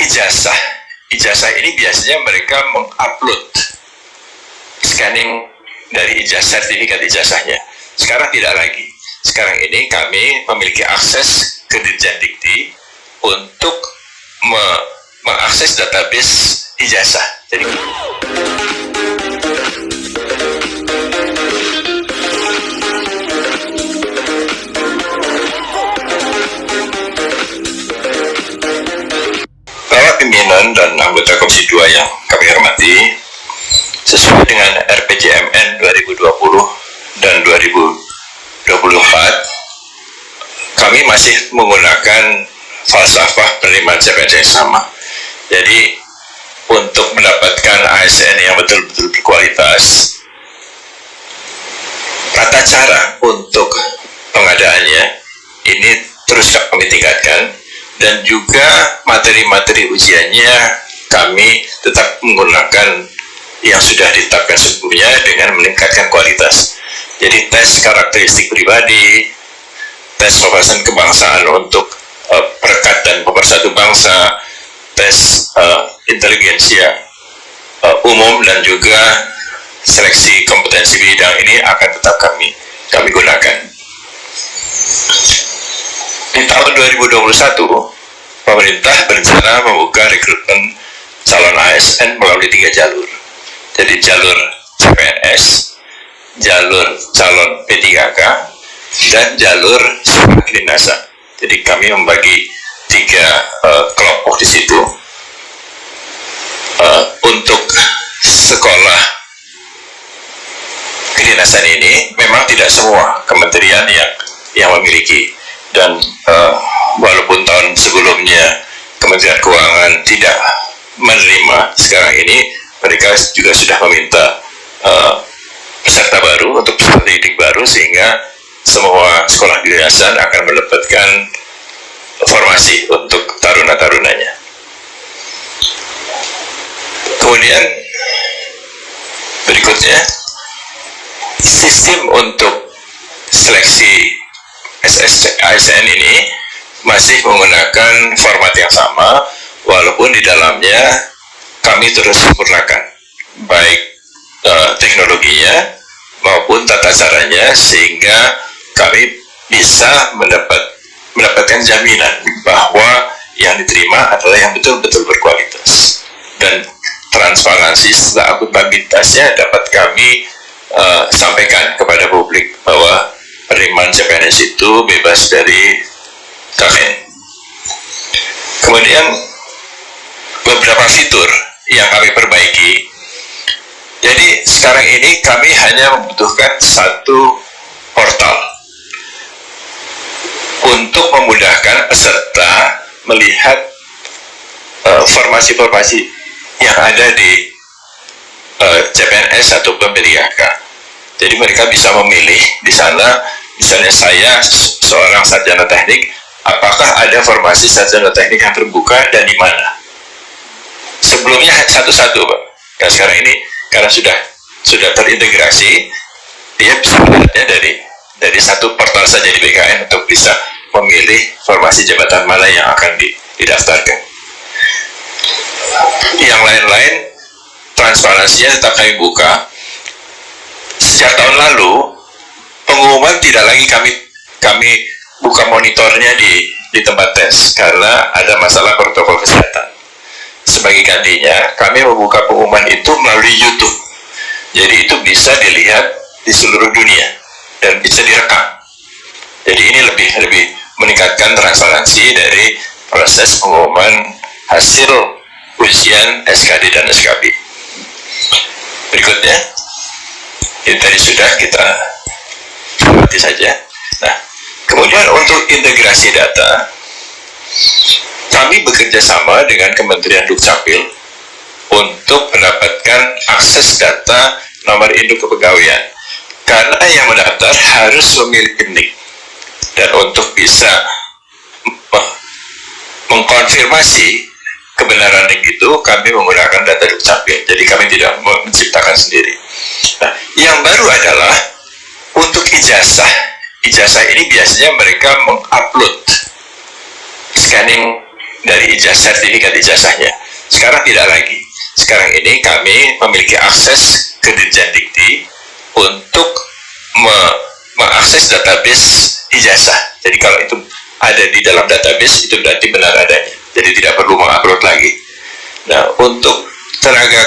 ijazah. Ijazah ini biasanya mereka mengupload scanning dari sertifikat ijazahnya. Sekarang tidak lagi. Sekarang ini kami memiliki akses ke Dirjen Dikti untuk mengakses database ijazah. Jadi pimpinan dan anggota Komisi 2 yang kami hormati, sesuai dengan RPJMN 2020 dan 2024, kami masih menggunakan falsafah penerimaan CPNS yang sama. Jadi untuk mendapatkan ASN yang betul-betul berkualitas, tata cara untuk pengadaannya ini terus kami tingkatkan. Dan juga materi-materi ujiannya kami tetap menggunakan yang sudah ditetapkan sebelumnya dengan meningkatkan kualitas. Jadi tes karakteristik pribadi, tes wawasan kebangsaan untuk perekat dan pemersatu bangsa, tes inteligensia umum, dan juga seleksi kompetensi bidang ini akan tetap kami gunakan. Di tahun 2021, pemerintah berencana membuka rekrutmen calon ASN melalui 3 jalur. Jadi jalur CPNS, jalur calon P3K, dan jalur sekolah kedinasan. Jadi kami membagi 3 kelompok di situ. Untuk sekolah kedinasan ini memang tidak semua kementerian yang memiliki. Dan walaupun tahun sebelumnya Kementerian Keuangan tidak menerima, sekarang ini mereka juga sudah meminta peserta baru untuk peserta didik baru, sehingga semua sekolah kedinasan akan mendapatkan formasi untuk taruna-tarunanya. Kemudian berikutnya, sistem untuk seleksi ASN ini masih menggunakan format yang sama, walaupun di dalamnya kami terus sempurnakan baik teknologinya maupun tata caranya, sehingga kami bisa mendapatkan jaminan bahwa yang diterima adalah yang betul-betul berkualitas, dan transparansi serta akuntabilitasnya dapat kami sampaikan kepada publik bahwa penerimaan CPNS itu bebas dari KKN. Kemudian beberapa fitur yang kami perbaiki. Jadi sekarang ini kami hanya membutuhkan satu portal untuk memudahkan peserta melihat formasi-formasi yang ada di CPNS atau P3K. Jadi mereka bisa memilih di sana. Misalnya saya seorang sarjana teknik, apakah ada formasi sarjana teknik yang terbuka dan di mana? Sebelumnya satu-satu, Pak. Dan sekarang ini karena sudah terintegrasi, dia bisa melihatnya dari satu portal saja di BKN untuk bisa memilih formasi jabatan mana yang akan didaftarkan. Yang lain-lain transparansinya tetap kami buka. Sejak tahun lalu pengumuman tidak lagi kami buka monitornya di tempat tes karena ada masalah protokol kesehatan. Sebagai gantinya, kami membuka pengumuman itu melalui YouTube. Jadi itu bisa dilihat di seluruh dunia dan bisa direkam. Jadi ini lebih meningkatkan transparansi dari proses pengumuman hasil ujian SKD dan SKB. Berikutnya, ini tadi sudah kita amati saja. Nah, kemudian untuk integrasi data, kami bekerja sama dengan Kementerian Dukcapil untuk mendapatkan akses data nomor induk kepegawaian. Karena yang mendaftar harus memiliki NIK, dan untuk bisa mengkonfirmasi kebenaran NIK itu kami menggunakan data Dukcapil. Jadi kami tidak menciptakan sendiri. Nah, yang baru adalah untuk ijazah. Ijazah ini biasanya mereka mengupload scanning dari sertifikat ijazahnya. Sekarang tidak lagi. Sekarang ini kami memiliki akses ke Dirjen Dikti untuk mengakses database ijazah. Jadi kalau itu ada di dalam database, itu berarti benar adanya. Jadi tidak perlu mengupload lagi. Nah, untuk tenaga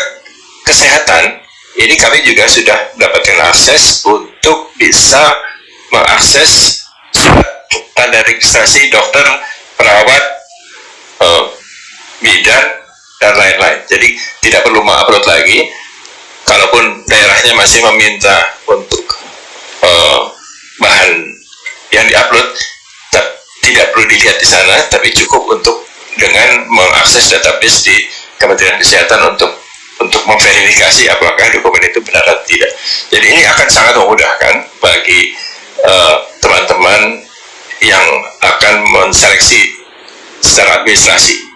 kesehatan, ini kami juga sudah mendapatkan akses untuk bisa mengakses surat tanda registrasi dokter, perawat, bidan, dan lain-lain. Jadi tidak perlu mengupload lagi. Kalaupun daerahnya masih meminta untuk bahan yang diupload, tidak perlu dilihat di sana, tapi cukup untuk dengan mengakses database di Kementerian Kesehatan untuk memverifikasi apakah dokumen itu benar atau tidak. Jadi ini akan sangat memudahkan bagi teman-teman yang akan menseleksi secara administrasi.